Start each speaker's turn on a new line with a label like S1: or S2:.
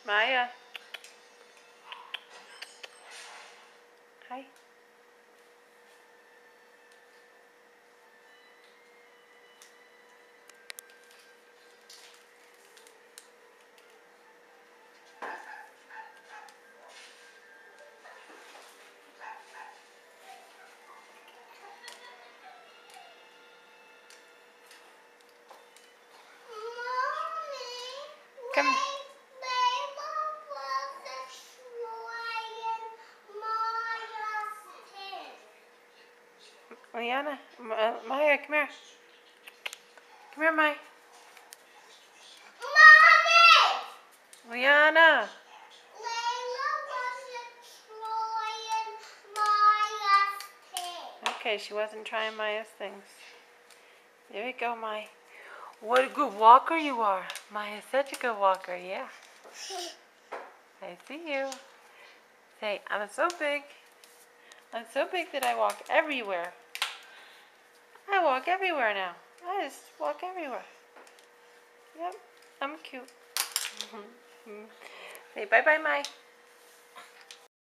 S1: Maya. Hi. Come. Liana, Maya, come here. Come here, Maya. Liana. Okay, she wasn't trying Maya's things. There you go, Maya. What a good walker you are. Maya's such a good walker, yeah. I see you. Say, I'm so big. I'm so big that I walk everywhere. I walk everywhere now. I just walk everywhere. Yep, I'm cute. Say bye-bye, Maya.